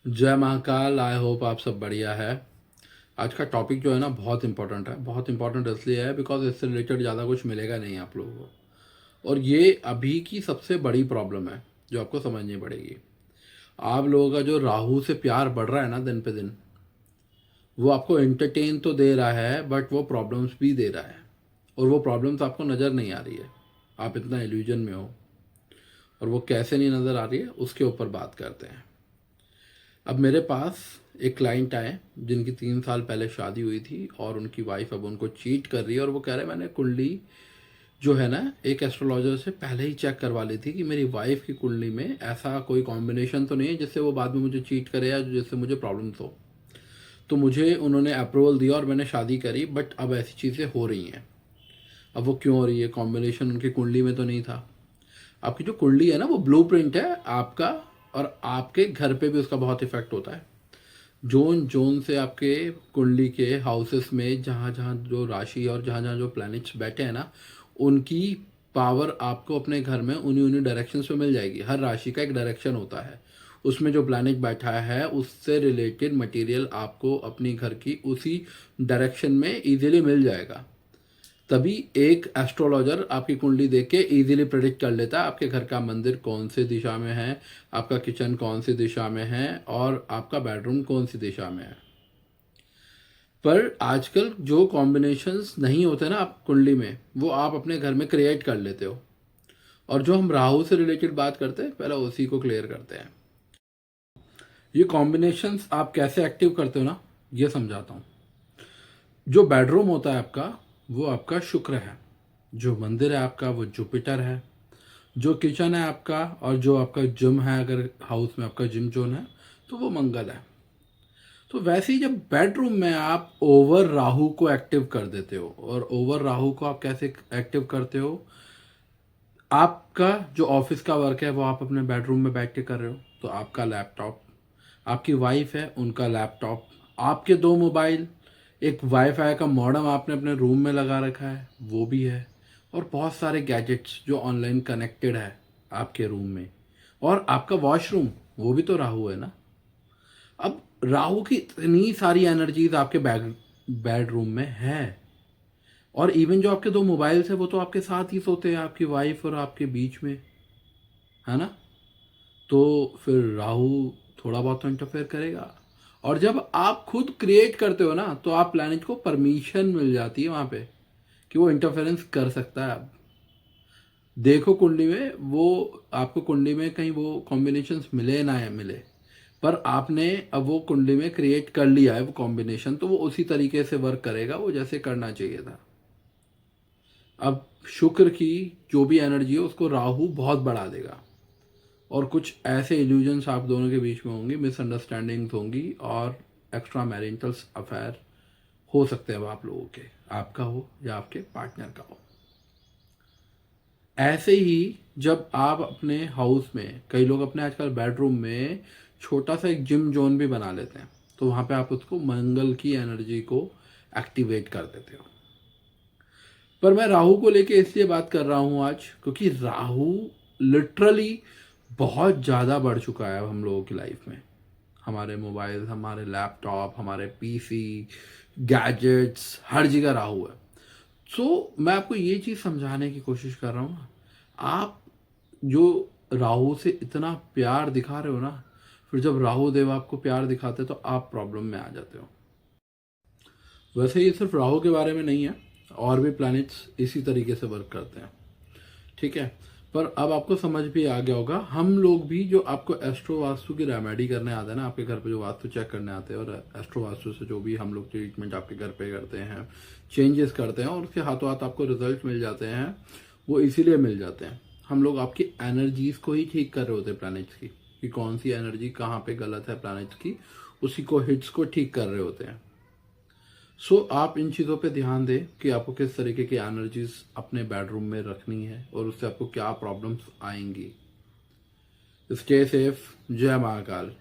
जय Mahakal. I hope आप सब बढ़िया है। आज का टॉपिक जो है ना बहुत इंपॉर्टेंट है। बहुत इंपॉर्टेंट इसलिए है बिकॉज इससे रिलेटेड ज़्यादा कुछ मिलेगा नहीं आप लोगों को। और ये अभी की सबसे बड़ी प्रॉब्लम है जो आपको समझनी पड़ेगी। आप लोगों का जो राहु से प्यार बढ़ रहा है ना दिन पे दिन, वो आपको एंटरटेन तो दे रहा है बट वो प्रॉब्लम्स भी दे रहा है। और वो प्रॉब्लम्स आपको नज़र नहीं आ रही है, आप इतना इल्यूजन में हो। और वो कैसे नहीं नज़र आ रही है उसके ऊपर बात करते हैं। अब मेरे पास एक क्लाइंट आए जिनकी 3 साल पहले शादी हुई थी और उनकी वाइफ अब उनको चीट कर रही है। और वो कह रहे हैं मैंने कुंडली जो है ना एक एस्ट्रोलॉजर से पहले ही चेक करवा ली थी कि मेरी वाइफ की कुंडली में ऐसा कोई कॉम्बिनेशन तो नहीं है जिससे वो बाद में मुझे चीट करे या जिससे मुझे प्रॉब्लम्स हो। तो मुझे उन्होंने अप्रूवल दिया और मैंने शादी करी, बट अब ऐसी चीज़ें हो रही हैं। अब वो क्यों हो रही है? कॉम्बिनेशन उनकी कुंडली में तो नहीं था। आपकी जो कुंडली है ना वो ब्लूप्रिंट है आपका, और आपके घर पे भी उसका बहुत इफेक्ट होता है। जोन जोन से आपके कुंडली के हाउसेस में जहाँ जहाँ जो राशि और जहाँ जहाँ जो प्लैनेट्स बैठे हैं ना, उनकी पावर आपको अपने घर में उन्हीं उन्हीं डायरेक्शंस पे मिल जाएगी। हर राशि का एक डायरेक्शन होता है, उसमें जो प्लैनेट बैठा है उससे रिलेटेड मटेरियल आपको अपनी घर की उसी डायरेक्शन में इजीली मिल जाएगा। तभी एक एस्ट्रोलॉजर आपकी कुंडली देख के इजीली प्रेडिक्ट कर लेता है आपके घर का मंदिर कौन सी दिशा में है, आपका किचन कौन सी दिशा में है और आपका बेडरूम कौन सी दिशा में है। पर आजकल जो कॉम्बिनेशंस नहीं होते ना आप कुंडली में, वो आप अपने घर में क्रिएट कर लेते हो। और जो हम राहु से रिलेटेड बात करते हैं, पहले उसी को क्लियर करते हैं। ये कॉम्बिनेशंस आप कैसे एक्टिव करते हो ना, ये समझाता हूँ। जो बेडरूम होता है आपका, वो आपका शुक्र है। जो मंदिर है आपका, वो जुपिटर है। जो किचन है आपका और जो आपका जिम है, अगर हाउस में आपका जिम जोन है, तो वो मंगल है। तो वैसे ही जब बेडरूम में आप ओवर राहु को एक्टिव कर देते हो, और ओवर राहु को आप कैसे एक्टिव करते हो? आपका जो ऑफिस का वर्क है वो आप अपने बेडरूम में बैठ के कर रहे हो, तो आपका लैपटॉप, आपकी वाइफ है उनका लैपटॉप, आपके दो मोबाइल, एक वाईफाई का मॉडेम आपने अपने रूम में लगा रखा है वो भी है, और बहुत सारे गैजेट्स जो ऑनलाइन कनेक्टेड है आपके रूम में। और आपका वॉशरूम, वो भी तो राहु है ना। अब राहु की इतनी सारी एनर्जीज आपके बेडरूम में है। और इवन जो आपके दो मोबाइल्स है वो तो आपके साथ ही सोते हैं, आपकी वाइफ और आपके बीच में, है ना। तो फिर राहु थोड़ा बहुत तो इंटरफेयर करेगा। और जब आप खुद क्रिएट करते हो ना, तो आप प्लैनेट को परमिशन मिल जाती है वहाँ पे कि वो इंटरफेरेंस कर सकता है। अब देखो कुंडली में वो, आपको कुंडली में कहीं वो कॉम्बिनेशंस मिले ना मिले, पर आपने अब वो कुंडली में क्रिएट कर लिया है वो कॉम्बिनेशन, तो वो उसी तरीके से वर्क करेगा वो जैसे करना चाहिए था। अब शुक्र की जो भी एनर्जी है उसको राहु बहुत बढ़ा देगा, और कुछ ऐसे इल्यूजन्स आप दोनों के बीच में होंगी, मिसअंडरस्टैंडिंग्स होंगी, और एक्स्ट्रा मैरिटल अफेयर हो सकते हैं अब आप लोगों के, आपका हो या आपके पार्टनर का हो। ऐसे ही जब आप अपने हाउस में, कई लोग अपने आजकल बेडरूम में छोटा सा एक जिम जोन भी बना लेते हैं, तो वहाँ पे आप उसको मंगल की एनर्जी को एक्टिवेट कर देते हो। पर मैं राहु को लेके इसलिए बात कर रहा हूँ आज, क्योंकि राहु लिटरली बहुत ज़्यादा बढ़ चुका है हम लोगों की लाइफ में। हमारे मोबाइल, हमारे लैपटॉप, हमारे पीसी, गैजेट्स, हर जगह राहु है। सो मैं आपको ये चीज़ समझाने की कोशिश कर रहा हूँ ना, आप जो राहु से इतना प्यार दिखा रहे हो ना, फिर जब राहु देव आपको प्यार दिखाते तो आप प्रॉब्लम में आ जाते हो। वैसे ये सिर्फ राहु के बारे में नहीं है, और भी प्लैनेट्स इसी तरीके से वर्क करते हैं, ठीक है। पर अब आपको समझ भी आ गया होगा, हम लोग भी जो आपको एस्ट्रो वास्तु की रेमेडी करने आते हैं ना, आपके घर पे जो वास्तु चेक करने आते हैं, और एस्ट्रो वास्तु से जो भी हम लोग ट्रीटमेंट आपके घर पे करते हैं, चेंजेस करते हैं, और उसके हाथों हाथ आपको रिजल्ट मिल जाते हैं, वो इसीलिए मिल जाते हैं। हम लोग आपकी एनर्जीज को ही ठीक कर रहे होते हैं, प्लैनेट्स की, कि कौन सी एनर्जी कहाँ पे गलत है प्लैनेट्स की, उसी को हिट्स को ठीक कर रहे होते हैं। सो आप इन चीज़ों पे ध्यान दें कि आपको किस तरीके की एनर्जीज अपने बेडरूम में रखनी है और उससे आपको क्या प्रॉब्लम्स आएंगी। Stay safe. जय महाकाल।